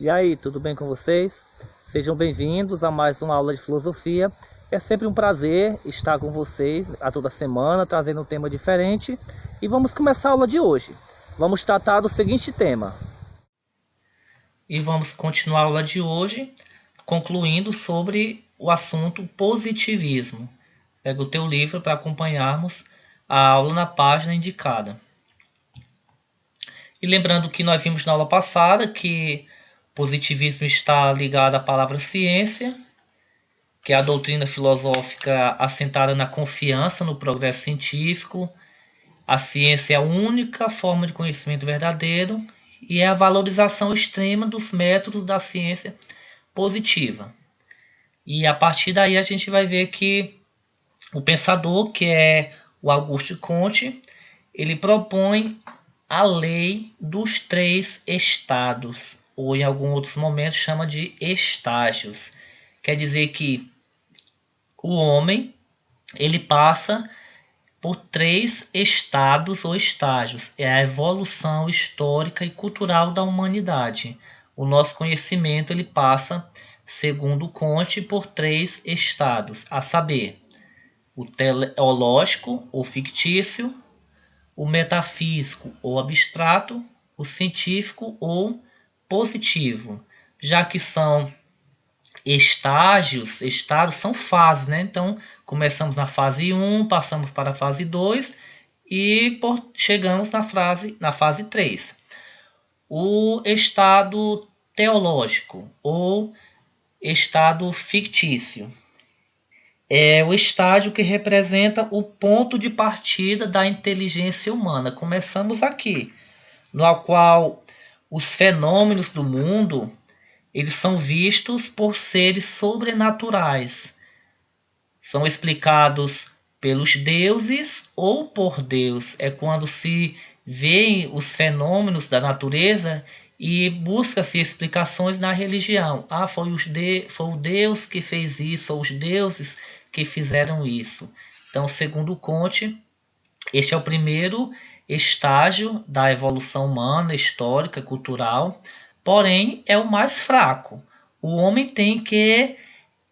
E aí, tudo bem com vocês? Sejam bem-vindos a mais uma aula de filosofia. É sempre um prazer estar com vocês a toda semana, trazendo um tema diferente. E vamos começar a aula de hoje. Vamos tratar do seguinte tema. E vamos continuar a aula de hoje, concluindo sobre o assunto positivismo. Pega o teu livro para acompanharmos a aula na página indicada. E lembrando que nós vimos na aula passada que positivismo está ligado à palavra ciência, que é a doutrina filosófica assentada na confiança no progresso científico. A ciência é a única forma de conhecimento verdadeiro e é a valorização extrema dos métodos da ciência positiva. E a partir daí a gente vai ver que o pensador, que é o Auguste Comte, ele propõe a lei dos 3 estados, ou em alguns outros momentos chama de estágios. Quer dizer que o homem ele passa por 3 estados ou estágios. É a evolução histórica e cultural da humanidade. O nosso conhecimento ele passa, segundo Comte, por 3 estados, a saber, o teleológico ou fictício, o metafísico ou abstrato, o científico ou positivo, já que são estados são fases, né? Então, começamos na fase 1, passamos para a fase 2 e chegamos na fase 3. O estado teológico ou estado fictício é o estágio que representa o ponto de partida da inteligência humana. Começamos aqui, no qual os fenômenos do mundo eles são vistos por seres sobrenaturais. São explicados pelos deuses ou por Deus. É quando se vê os fenômenos da natureza e busca-se explicações na religião. Foi o Deus que fez isso, ou os deuses que fizeram isso. Então, segundo Comte, este é o primeiro estágio da evolução humana, histórica, cultural, porém é o mais fraco. O homem tem que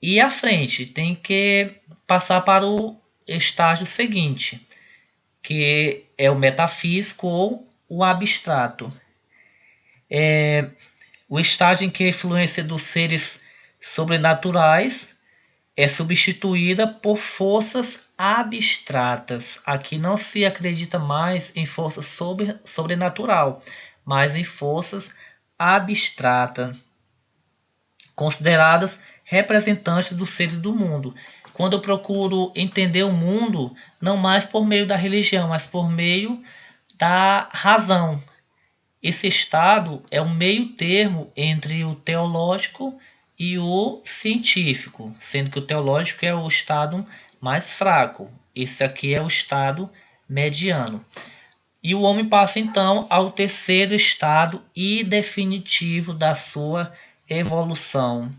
ir à frente, tem que passar para o estágio seguinte, que é o metafísico ou o abstrato. É o estágio em que a influência dos seres sobrenaturais é substituída por forças abstratas. Aqui não se acredita mais em força sobrenatural, mas em forças abstratas, consideradas representantes dos seres do mundo. Quando eu procuro entender o mundo, não mais por meio da religião, mas por meio da razão. Esse estado é um meio termo entre o teológico e o científico, sendo que o teológico é o estado mais fraco. Esse aqui é o estado mediano. E o homem passa então ao terceiro estado e definitivo da sua evolução.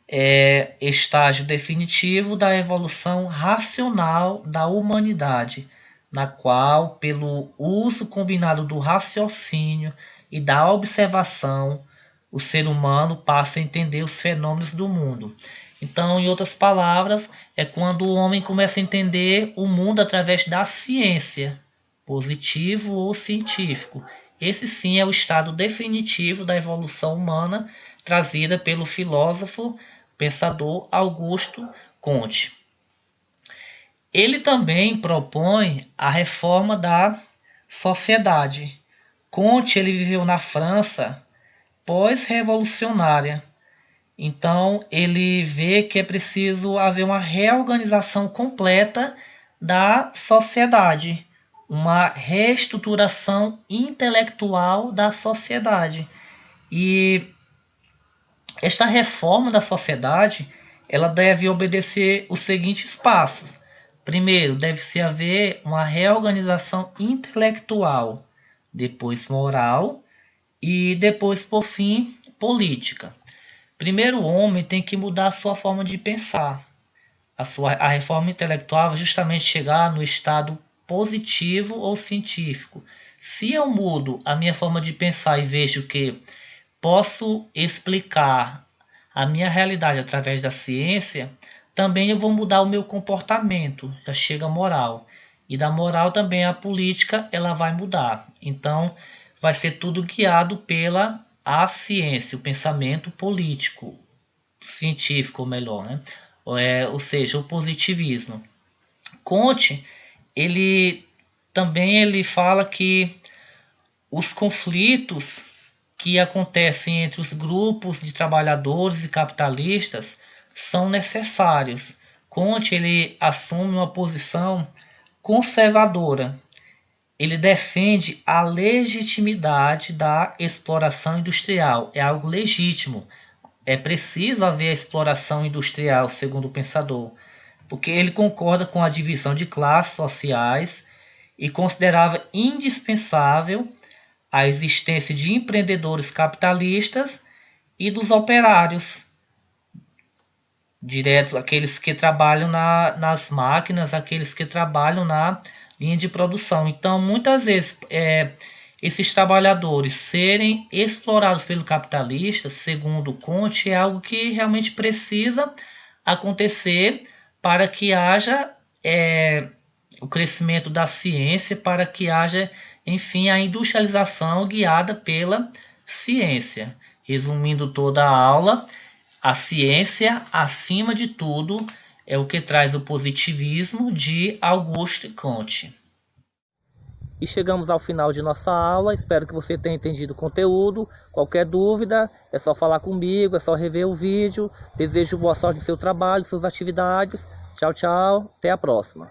É estágio definitivo da evolução racional da humanidade, na qual, pelo uso combinado do raciocínio e da observação, o ser humano passa a entender os fenômenos do mundo. Então, em outras palavras, é quando o homem começa a entender o mundo através da ciência, positivo ou científico. Esse sim é o estado definitivo da evolução humana trazida pelo filósofo, pensador Auguste Comte. Ele também propõe a reforma da sociedade. Comte ele viveu na França pós-revolucionária. Então, ele vê que é preciso haver uma reorganização completa da sociedade, uma reestruturação intelectual da sociedade. E esta reforma da sociedade, ela deve obedecer os seguintes passos. Primeiro, deve-se haver uma reorganização intelectual, depois moral e depois, por fim, política. Primeiro, o homem tem que mudar a sua forma de pensar. A reforma intelectual vai justamente chegar no estado positivo ou científico. Se eu mudo a minha forma de pensar e vejo que posso explicar a minha realidade através da ciência, também eu vou mudar o meu comportamento, já chega a moral. E da moral também a política ela vai mudar. Então vai ser tudo guiado pela a ciência, o pensamento político, científico, ou melhor, né? Ou seja, o positivismo. Comte, ele fala que os conflitos que acontecem entre os grupos de trabalhadores e capitalistas são necessários. Comte, ele assume uma posição conservadora. Ele defende a legitimidade da exploração industrial. É algo legítimo. É preciso haver a exploração industrial, segundo o pensador, porque ele concorda com a divisão de classes sociais e considerava indispensável a existência de empreendedores capitalistas e dos operários diretos, aqueles que trabalham nas máquinas, aqueles que trabalham na linha de produção. Então, muitas vezes, esses trabalhadores serem explorados pelo capitalista, segundo Comte, é algo que realmente precisa acontecer para que haja o crescimento da ciência, para que haja, enfim, a industrialização guiada pela ciência. Resumindo toda a aula, a ciência, acima de tudo, é o que traz o positivismo de Auguste Comte. E chegamos ao final de nossa aula. Espero que você tenha entendido o conteúdo. Qualquer dúvida, é só falar comigo, é só rever o vídeo. Desejo boa sorte no seu trabalho, suas atividades. Tchau, tchau. Até a próxima.